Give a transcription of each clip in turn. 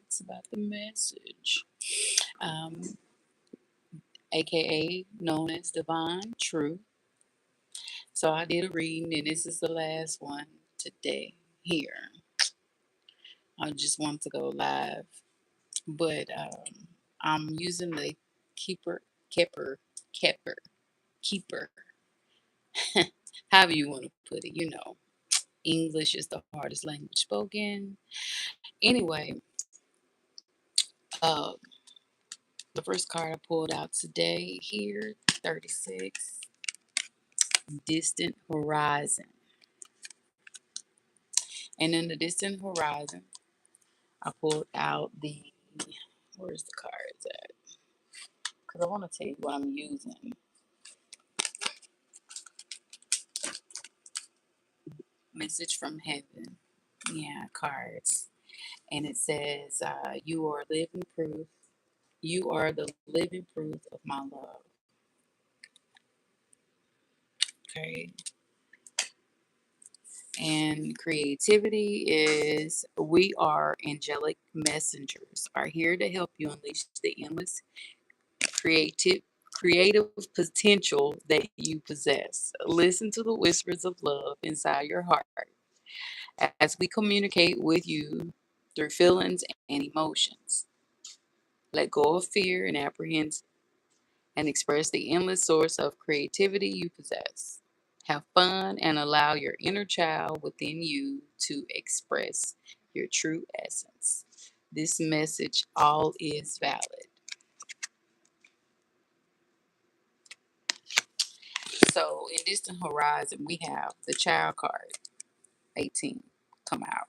It's about the message. Um, AKA known as Divine Truth. So I did a reading, and this is the last one today here. I just wanted to go live, but I'm using the keeper, keeper, keeper, keeper, however you want to put it. English is the hardest language spoken. Anyway, uh, the first card I pulled out today here, 36, distant horizon. And in the distant horizon, I pulled out where's the cards at? Because I want to tell you what I'm using. Message from heaven. Yeah, cards. And it says, you are living proof. You are the living proof of my love. Okay. And creativity is we are angelic messengers, are here to help you unleash the endless creative creative potential that you possess. Listen to the whispers of love inside your heart as we communicate with you through feelings and emotions. Let go of fear and apprehension and express the endless source of creativity you possess. Have fun and allow your inner child within you to express your true essence. This message all is valid. So in distant horizon, we have the child card, 18, come out.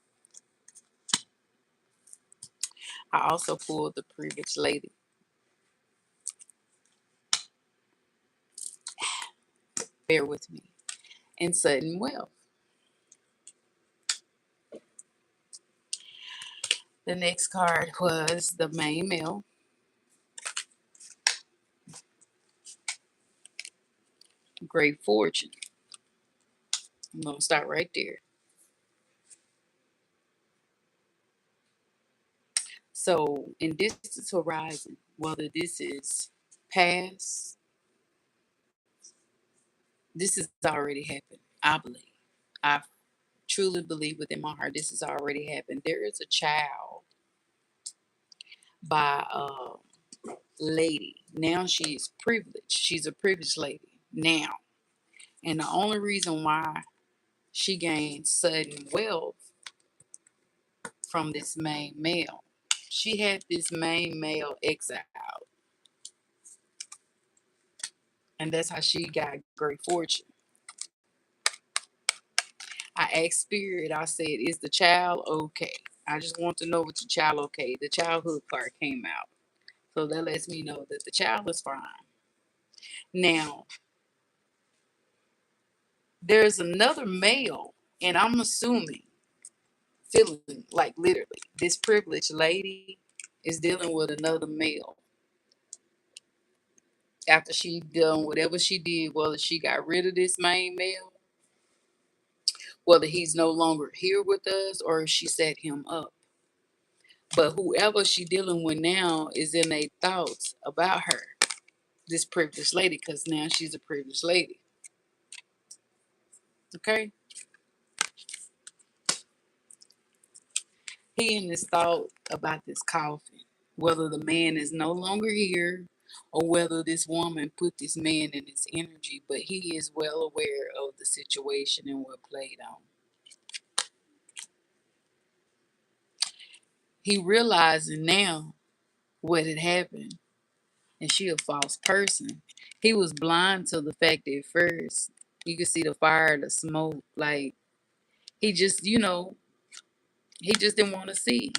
I also pulled the privileged lady. Bear with me. And sudden wealth. The next card was the main male. Great fortune. I'm going to start right there. So in distant horizon, whether this is past, this has already happened. I believe. I truly believe within my heart this has already happened. There is a child by a lady. Now she's privileged. She's a privileged lady now. And the only reason why she gained sudden wealth from this main male, she had this main male exiled. And that's how she got great fortune. I asked Spirit, I said, is the child okay? I just want to know what the child okay. The childhood part came out. So that lets me know that the child is fine. Now, there's another male, and I'm assuming, feeling like literally, this privileged lady is dealing with another male. After she done whatever she did, whether she got rid of this main male, whether he's no longer here with us, or she set him up. But whoever she dealing with now is in their thoughts about her, this privileged lady, because now she's a privileged lady. Okay? He in his thought about this coffin, whether the man is no longer here or whether this woman put this man in his energy, but he is well aware of the situation and what played on. He realizing now what had happened, and she a false person. He was blind to the fact that at first you could see the fire, the smoke, like he just, he just didn't want to see,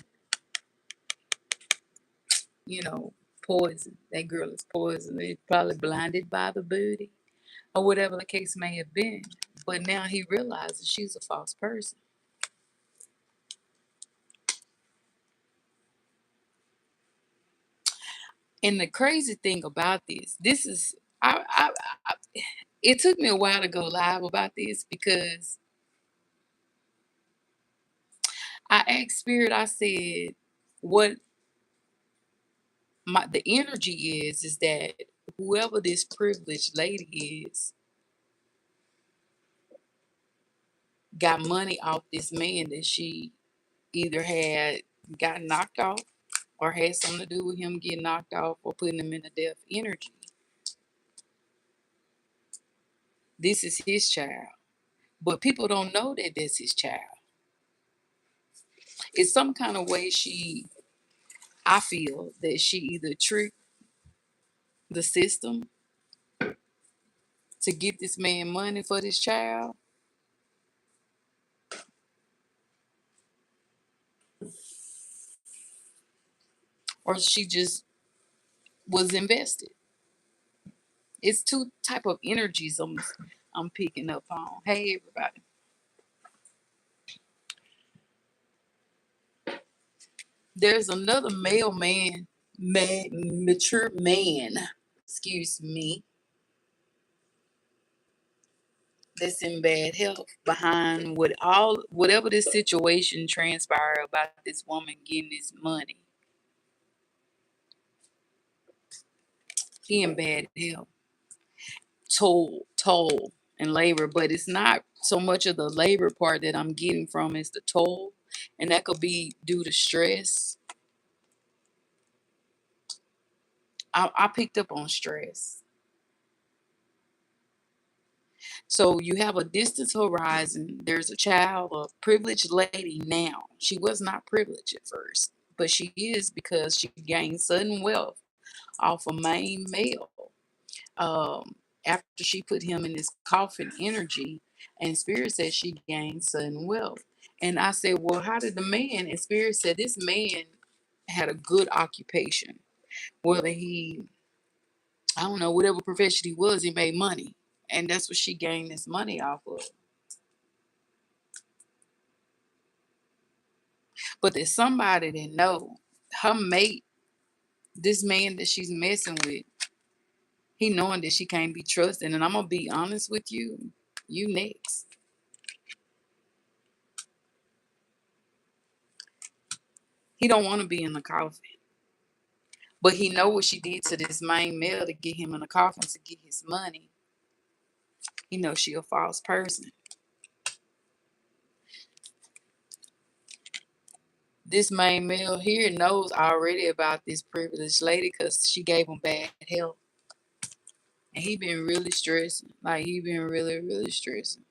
you know, poison. That girl is poison. They probably blinded by the booty or whatever the case may have been. But now he realizes she's a false person. And the crazy thing about this is, I it took me a while to go live about this because I asked Spirit, I said, what the energy is that whoever this privileged lady is got money off this man that she either had got knocked off or had something to do with him getting knocked off or putting him in a death energy. This is his child. But people don't know that that's his child. It's some kind of way I feel that she either tricked the system to get this man money for this child, or she just was invested. It's two type of energies I'm picking up on. Hey everybody. There's another mature man, excuse me, that's in bad health behind whatever this situation transpired about this woman getting this money. He in bad health, toll and labor, but it's not so much of the labor part that I'm getting from is the toll, and that could be due to stress. I picked up on stress. So you have a distance horizon. There's a child, a privileged lady now. She was not privileged at first, but she is because she gained sudden wealth off a main male. Um, After she put him in this coffin energy, and Spirit said she gained sudden wealth. And I said, well, how did the man? And Spirit said this man had a good occupation. Whether I don't know, whatever profession he was, he made money. And that's what she gained this money off of. But there's somebody that know her mate, this man that she's messing with, he knowing that she can't be trusted. And I'm gonna be honest with you, you next. He don't want to be in the coffin. But he know what she did to this main male to get him in the coffin to get his money. He knows she a false person. This main male here knows already about this privileged lady because she gave him bad health. And he been really stressing. Like he been really, really stressing.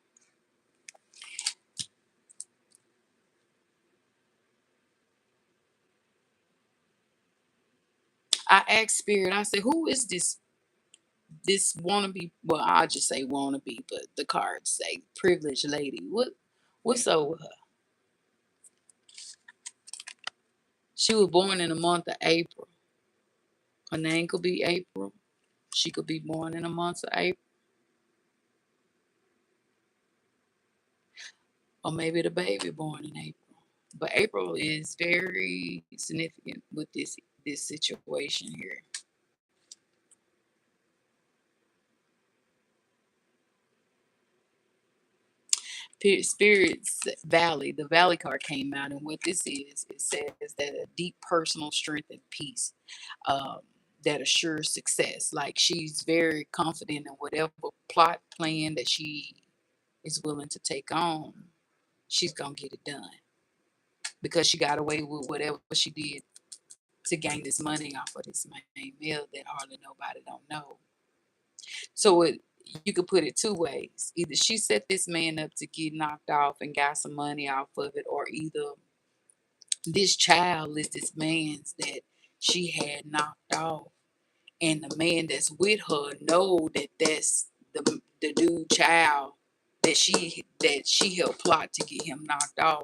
I asked Spirit, I said, who is this wannabe? Well, I'll just say wannabe, but the cards say privileged lady. What's up with her? She was born in the month of April. Her name could be April. She could be born in the month of April. Or maybe the baby born in April. But April is very significant with this situation here. Spirits Valley, the Valley card came out, and what this is, it says that a deep personal strength and peace um, that assures success. Like she's very confident in whatever plot plan that she is willing to take on, she's gonna get it done because she got away with whatever she did to gain this money off of this main meal that hardly nobody don't know. So you could put it two ways. Either she set this man up to get knocked off and got some money off of it, or either this child is this man's that she had knocked off, and the man that's with her know that that's the dude child that she helped plot to get him knocked off,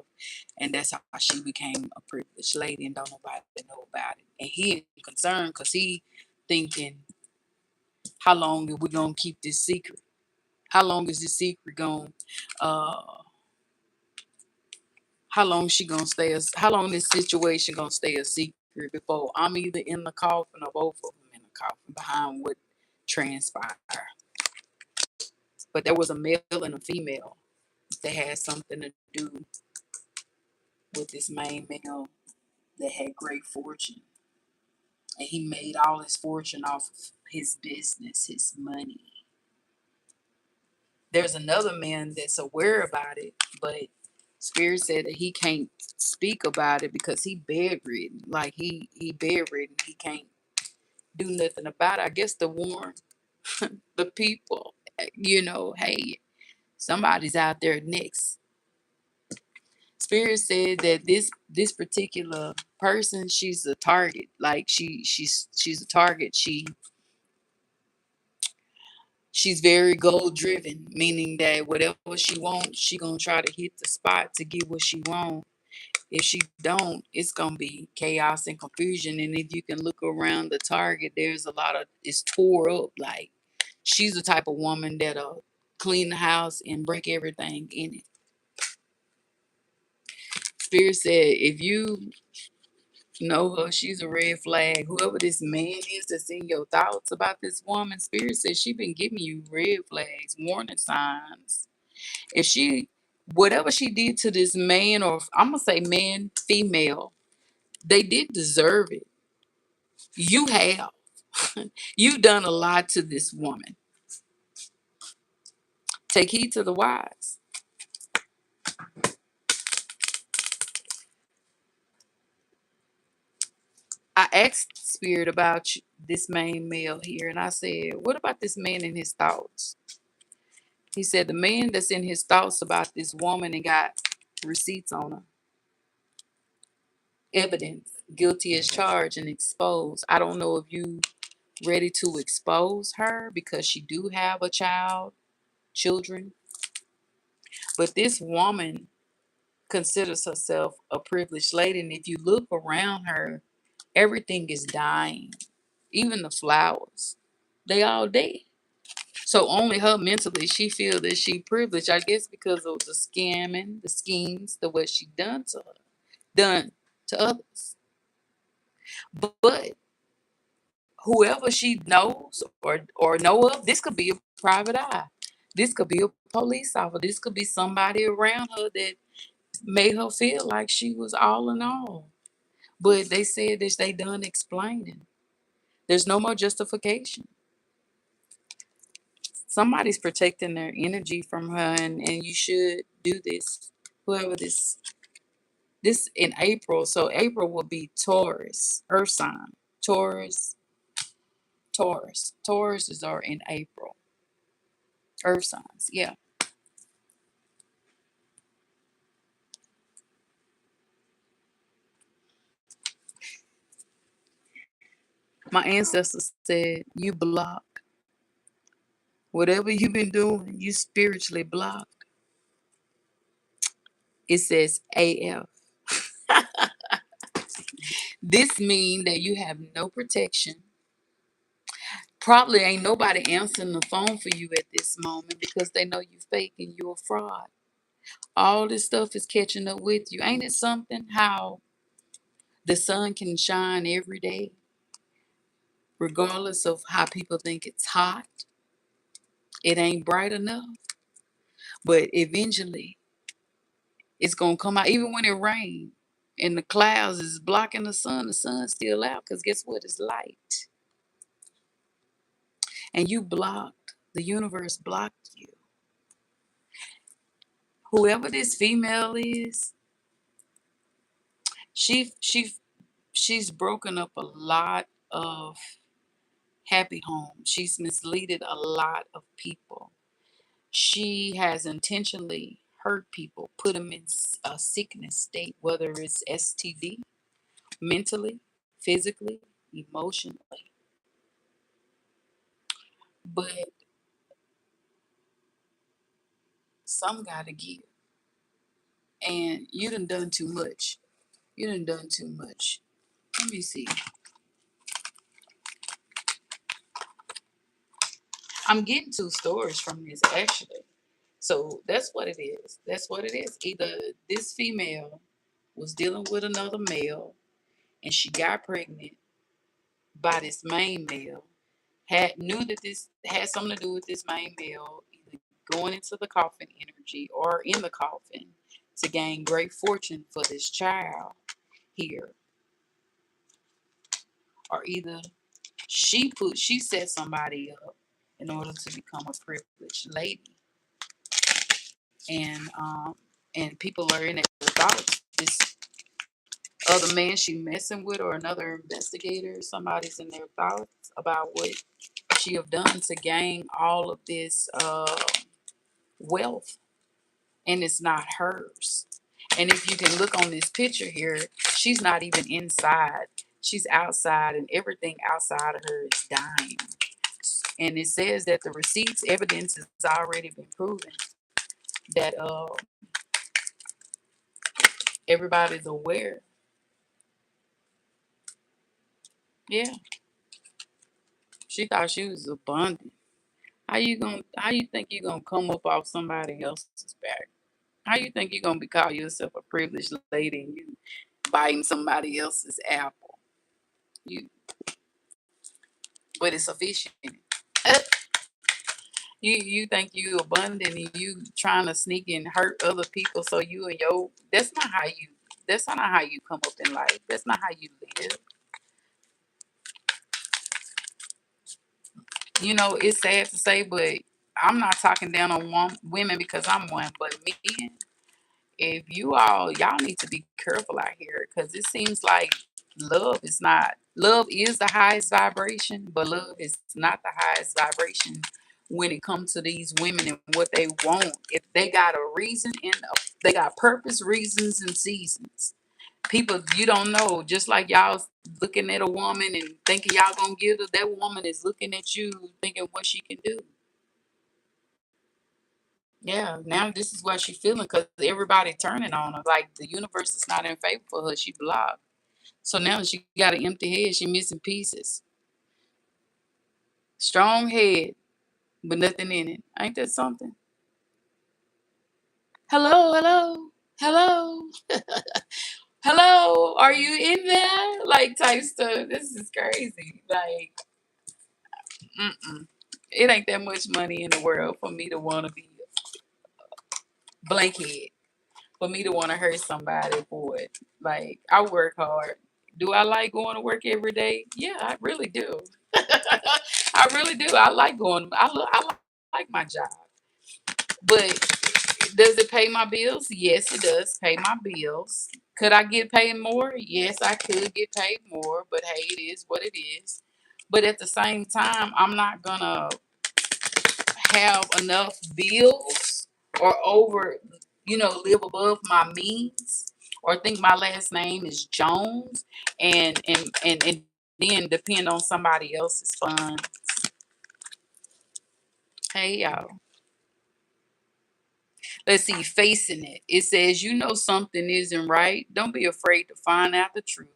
and that's how she became a privileged lady and don't nobody know about it. And he concerned because he thinking, how long are we gonna keep this secret? How long is this secret going? Uh, how long she gonna stay? How long this situation gonna stay a secret before I'm either in the coffin or both of them in the coffin behind what transpired? But there was a male and a female that had something to do with this main male that had great fortune. and he made all his fortune off of his business, his money. There's another man that's aware about it, but Spirit said that he can't speak about it because he bedridden. Like he bedridden. He can't do nothing about it. I guess to warn the people, hey, somebody's out there next. Spirit said that this particular person, she's a target. Like she's a target. She's very goal driven, meaning that whatever she wants, she gonna try to hit the spot to get what she wants. If she don't, it's gonna be chaos and confusion. And if you can look around the target, there's a lot of it's tore up. Like she's the type of woman that'll clean the house and break everything in it. Spirit said, if you know her, she's a red flag. Whoever this man is that's in your thoughts about this woman, Spirit says she been giving you red flags, warning signs. If she, whatever she did to this man, or I'm gonna say man, female, they did deserve it. You have. You've done a lot to this woman. Take heed to the wise. I asked Spirit about this main male here, and I said, what about this man and his thoughts? He said, the man that's in his thoughts about this woman and got receipts on her, evidence, guilty as charged and exposed. I don't know if you ready to expose her because she do have a children, but this woman considers herself a privileged lady, and if you look around her, everything is dying. Even the flowers, they all dead. So only her mentally, she feel that she privileged. I guess because of the scamming, the schemes, the what she done to her, done to others. But whoever she knows or know of, this could be a private eye. This could be a police officer. This could be somebody around her that made her feel like she was all in all. But they said that they done explaining. There's no more justification. Somebody's protecting their energy from her, and you should do this. Whoever this in April, so April will be Taurus, Earth sign. Tauruses are in April. Earth signs, yeah. My ancestors said you block. Whatever you've been doing, you spiritually blocked. It says AF. This means that you have no protection. Probably ain't nobody answering the phone for you at this moment because they know you fake and you're a fraud. All this stuff is catching up with you. Ain't it something how the sun can shine every day, regardless of how people think it's hot? It ain't bright enough, but eventually it's gonna come out. Even when it rains and the clouds is blocking the sun's still out because guess what? It's light. And you blocked, the universe blocked you. Whoever this female is, she she she's broken up a lot of happy homes. She's misleaded a lot of people. She has intentionally hurt people, put them in a sickness state, whether it's STD, mentally, physically, emotionally. But some gotta give. And you done too much. You done too much. Let me see. I'm getting two stories from this actually. So that's what it is. That's what it is. Either this female was dealing with another male and she got pregnant by this main male, had knew that this had something to do with this main male, either going into the coffin energy or in the coffin to gain great fortune for this child here. or either she set somebody up in order to become a privileged lady, and people are in their thoughts. This other man she messing with, or another investigator, somebody's in their thoughts about what she have done to gain all of this wealth, and it's not hers. And if you can look on this picture here, she's not even inside. She's outside, and everything outside of her is dying. And it says that the receipts, evidence has already been proven that everybody's aware. Yeah, she thought she was abundant. How you think you gonna come up off somebody else's back? How you think you gonna be call yourself a privileged lady and you biting somebody else's apple? You but it's efficient. You think you abundant and you trying to sneak and hurt other people so you and your that's not how you come up in life. That's not how you live. You know, it's sad to say, but I'm not talking down on women because I'm one, but men, if y'all need to be careful out here because it seems like love is the highest vibration, but love is not the highest vibration when it comes to these women and what they want. If they got a reason and they got purpose, reasons, and seasons. People you don't know, just like y'all looking at a woman and thinking y'all gonna give her, that woman is looking at you thinking what she can do. Yeah, now this is what she feeling because everybody turning on her. Like the universe is not in favor for her. She blocked. So now she got an empty head. She missing pieces. Strong head, but nothing in it. Ain't that something? Hello, hello, hello, hello. Are you in there? Like type stuff. This is crazy. Like, mm-mm. It ain't that much money in the world for me to want to be blank head. For me to want to hurt somebody for it. Like, I work hard. Do I like going to work every day? Yeah, I really do. I really do. I like going. I like my job. But does it pay my bills? Yes, it does pay my bills. Could I get paid more? Yes, I could get paid more. But hey, it is what it is. But at the same time, I'm not gonna have enough bills or live above my means or think my last name is Jones and then depend on somebody else's funds. Hey y'all. Let's see, facing it. It says you know something isn't right. Don't be afraid to find out the truth.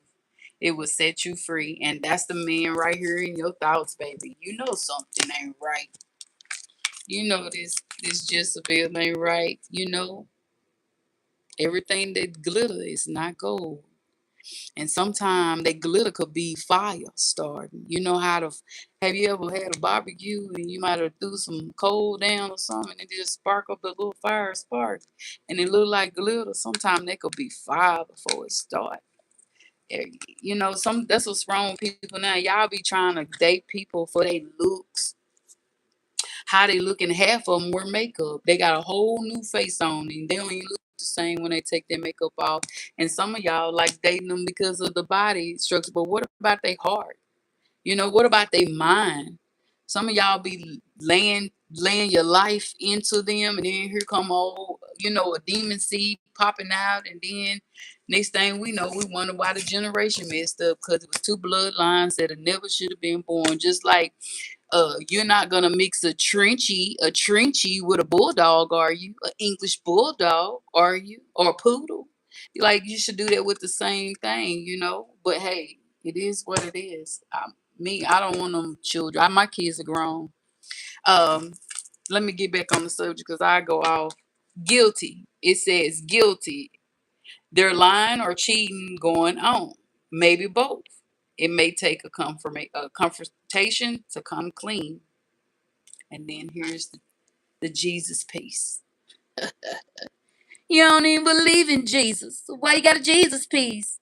It will set you free. And that's the man right here in your thoughts, baby. You know something ain't right. You know this Jezebel ain't right. You know everything that glitter is not gold. And sometimes that glitter could be fire starting. You know how to have you ever had a barbecue and you might have threw some coal down or something and it just spark up a little fire spark and it look like glitter. Sometimes that could be fire before it start. You know, that's what's wrong with people now. Y'all be trying to date people for their looks, how they look, and half of them wear makeup. They got a whole new face on, and they don't even look the same when they take their makeup off. And some of y'all like dating them because of the body structure, but what about their heart? You know, what about their mind? Some of y'all be laying your life into them, and then here come a demon seed popping out, and then next thing we know, we wonder why the generation messed up because it was two bloodlines that never should have been born. Just like you're not gonna mix a trenchy with a bulldog, are you? An English bulldog, are you? Or a poodle? Like you should do that with the same thing, you know. But hey, it is what it is. I don't want them children. My kids are grown. Um, Let me get back on the subject because I go off. Guilty. It says guilty. They're lying or cheating going on. Maybe both. It may take a confrontation to come clean. And then here's the Jesus piece. You don't even believe in Jesus. So why you got a Jesus piece?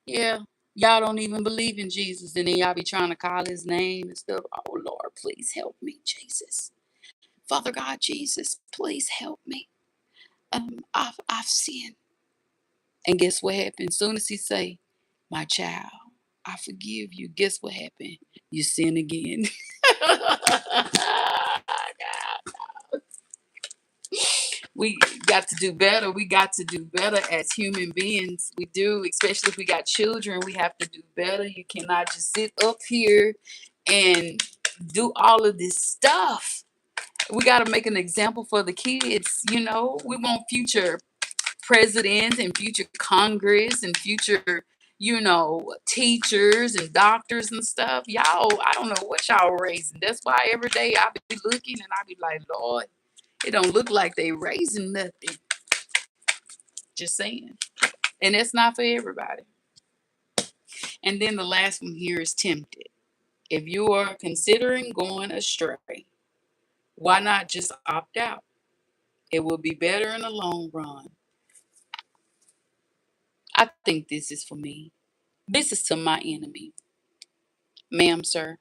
Yeah. Y'all don't even believe in Jesus, and then y'all be trying to call his name and stuff. Oh Lord, please help me, Jesus. Father God, Jesus, please help me. I've sinned. And guess what happened? As soon as he say, my child, I forgive you. Guess what happened? You sin again. We got to do better. We got to do better as human beings. We do, especially if we got children. We have to do better. You cannot just sit up here and do all of this stuff. We got to make an example for the kids. We want future presidents and future Congress and future, teachers and doctors and stuff. Y'all, I don't know what y'all raising. That's why every day I be looking and I be like, Lord, it don't look like they raising nothing. Just saying. And that's not for everybody. And then the last one here is tempted. If you are considering going astray, why not just opt out? It will be better in the long run. I think this is for me. This is to my enemy. Ma'am, sir,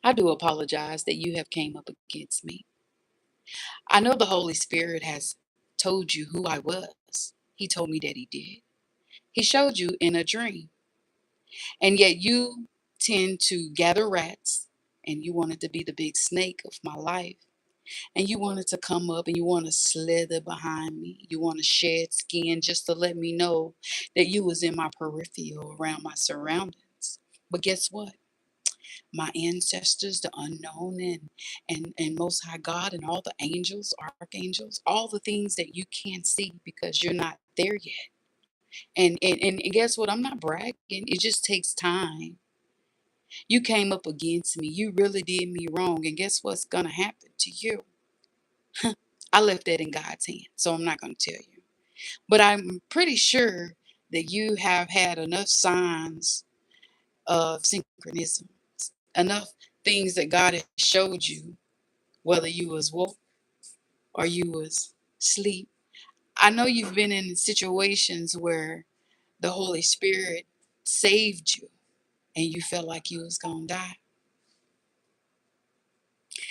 I do apologize that you have came up against me. I know the Holy Spirit has told you who I was. He told me that he did. He showed you in a dream. And yet you tend to gather rats and you wanted to be the big snake of my life. And you wanted to come up and you want to slither behind me. You want to shed skin just to let me know that you was in my peripheral around my surroundings. But guess what? My ancestors, the unknown and most high God and all the angels, archangels, all the things that you can't see because you're not there yet. And guess what? I'm not bragging. It just takes time. You came up against me. You really did me wrong. And guess what's going to happen to you? I left that in God's hand, so I'm not going to tell you. But I'm pretty sure that you have had enough signs of synchronism, enough things that God has showed you, whether you was woke or you was asleep. I know you've been in situations where the Holy Spirit saved you and you felt like you was going to die.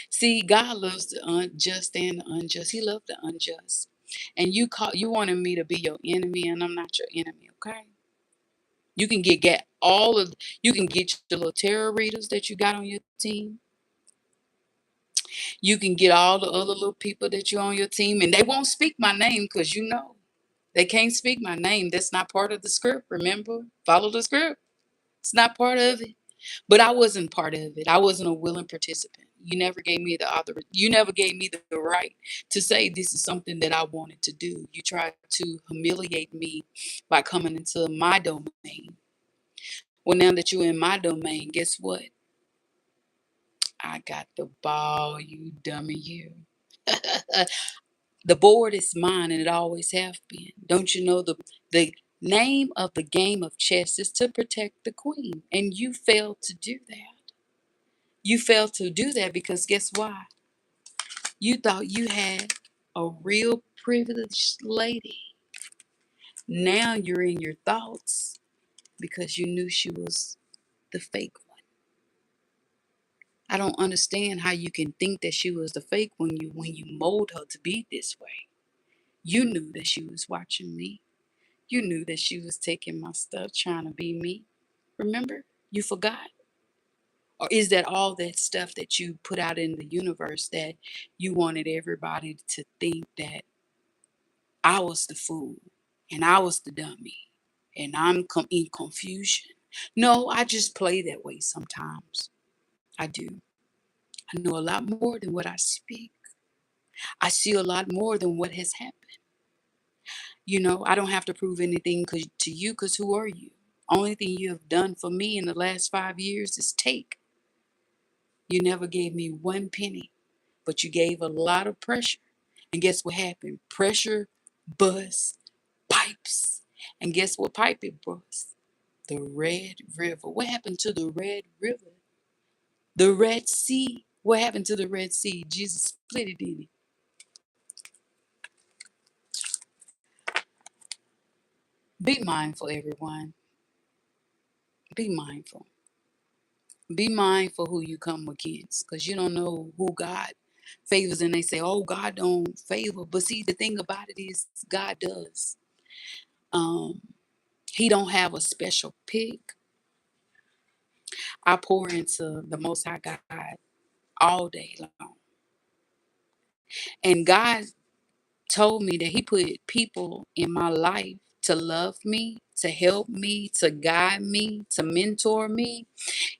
See, God loves the unjust and the unjust. He loved the unjust. And you wanted me to be your enemy, and I'm not your enemy, okay? You can get you can get your little tarot readers that you got on your team. You can get all the other little people that you on your team, and they won't speak my name because they can't speak my name. That's not part of the script. Remember, follow the script. It's not part of it. But I wasn't part of it. I wasn't a willing participant. You never gave me the author. You never gave me the right to say this is something that I wanted to do. You tried to humiliate me by coming into my domain. Well, now that you're in my domain, guess what? I got the ball, you dummy, you. The board is mine, and it always have been. Don't you know the name of the game of chess is to protect the queen, and you failed to do that. You failed to do that because guess why? You thought you had a real privileged lady. Now you're in your thoughts because you knew she was the fake one. I don't understand how you can think that she was the fake when you mold her to be this way. You knew that she was watching me. You knew that she was taking my stuff, trying to be me. Remember? You forgot? Or is that all that stuff that you put out in the universe that you wanted everybody to think that I was the fool and I was the dummy and I'm in confusion? No, I just play that way sometimes. I do. I know a lot more than what I speak. I see a lot more than what has happened. I don't have to prove anything to you because who are you? Only thing you have done for me in the last 5 years is take. You never gave me one penny, but you gave a lot of pressure. And guess what happened? Pressure bust pipes. And guess what pipe it bust? The Red River. What happened to the Red River? The Red Sea. What happened to the Red Sea? Jesus split it in it. Be mindful, everyone. Be mindful. Be mindful who you come against, because you don't know who God favors. And they say, oh, God don't favor. But see, the thing about it is God does. Um, he don't have a special pick. I pour into the Most High God all day long. And God told me that he put people in my life to love me, to help me, to guide me, to mentor me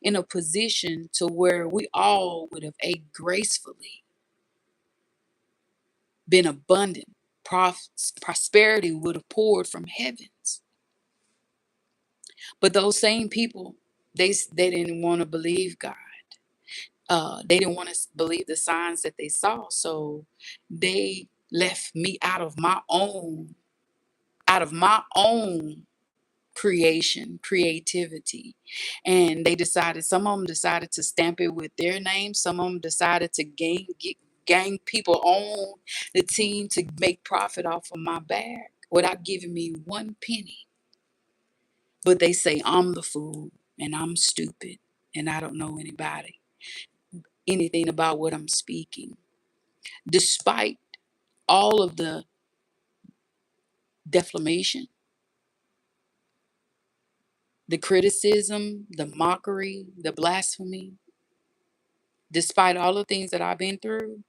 in a position to where we all would have ate gracefully, been abundant, prosperity would have poured from heavens. But those same people, they didn't want to believe God. They didn't want to believe the signs that they saw, so they left me out of my own creativity. And they decided, some of them decided to stamp it with their name. Some of them decided to gang people on the team to make profit off of my back without giving me one penny. But they say I'm the fool and I'm stupid and I don't know anything about what I'm speaking. Despite all of the defamation, the criticism, the mockery, the blasphemy, despite all the things that I've been through,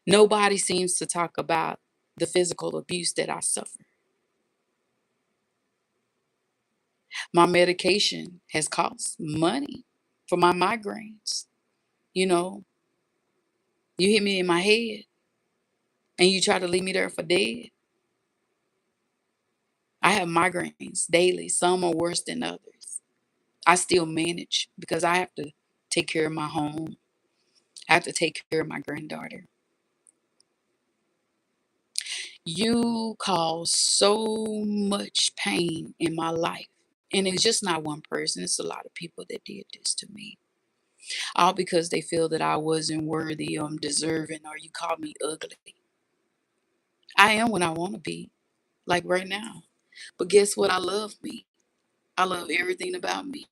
nobody seems to talk about the physical abuse that I suffer. My medication has cost money for my migraines. You know, you hit me in my head and you try to leave me there for dead. I have migraines daily. Some are worse than others. I still manage because I have to take care of my home. I have to take care of my granddaughter. You cause so much pain in my life. And it's just not one person, it's a lot of people that did this to me. All because they feel that I wasn't worthy or deserving, or you call me ugly. I am what I want to be, like right now. But guess what? I love me. I love everything about me,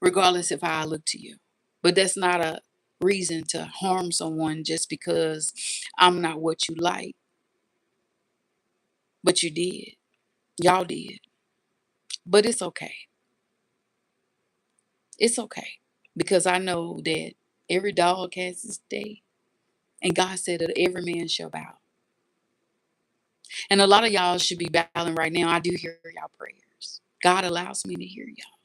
regardless of how I look to you. But that's not a reason to harm someone just because I'm not what you like. But you did. Y'all did. But it's okay. It's okay. Because I know that every dog has his day. And God said that every man shall bow. And a lot of y'all should be battling right now. I do hear y'all prayers. God allows me to hear y'all.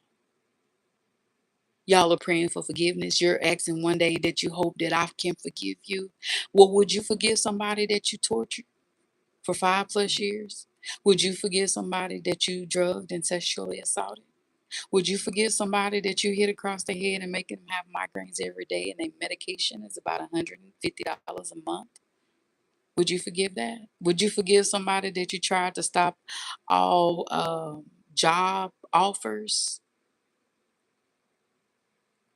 Y'all are praying for forgiveness. You're asking one day that you hope that I can forgive you. Well, would you forgive somebody that you tortured for 5+ years? Would you forgive somebody that you drugged and sexually assaulted? Would you forgive somebody that you hit across the head and making them have migraines every day and their medication is about $150 a month? Would you forgive that? Would you forgive somebody that you tried to stop all job offers?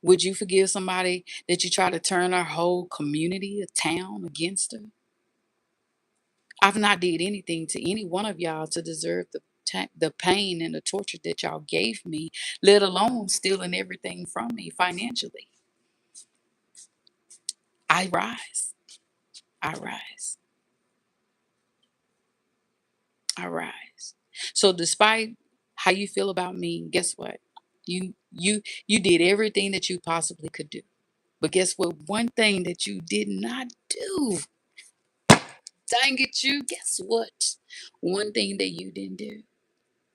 Would you forgive somebody that you try to turn our whole community, a town against her? I've not did anything to any one of y'all to deserve the pain and the torture that y'all gave me, let alone stealing everything from me financially. I rise. I rise. I rise. So despite how you feel about me, guess what? You did everything that you possibly could do. But guess what? One thing that you did not do. Dang it, you. Guess what? One thing that you didn't do.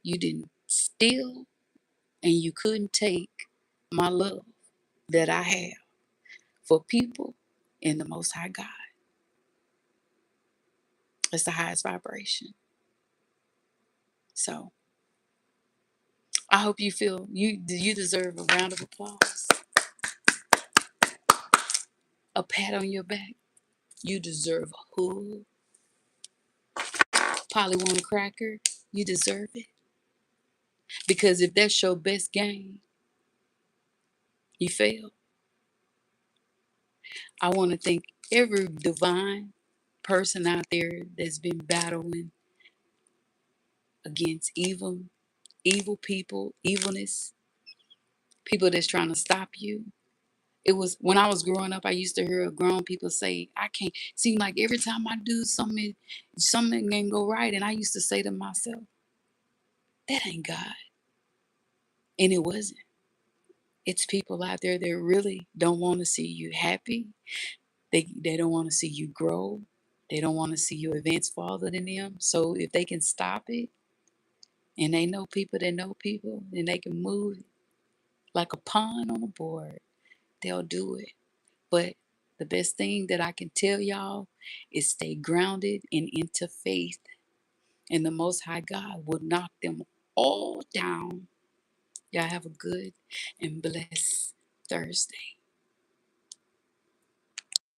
You didn't steal and you couldn't take my love that I have for people in the Most High God. It's the highest vibration. So I hope you feel you deserve a round of applause, a pat on your back. You deserve a hug. Probably want a cracker. You deserve it. Because if that's your best game, you fail. I want to thank every divine person out there that's been battling against evil people, evilness. People that's trying to stop you. It was when I was growing up, I used to hear grown people say, I can't seem like every time I do something, something can go right. And I used to say to myself, that ain't God. And it wasn't. It's people out there that really don't want to see you happy. They don't want to see you grow. They don't want to see you advance farther than them. So if they can stop it and they know people that know people and they can move like a pawn on a board, they'll do it. But the best thing that I can tell y'all is stay grounded and into faith. And the Most High God will knock them all down. Y'all have a good and blessed Thursday.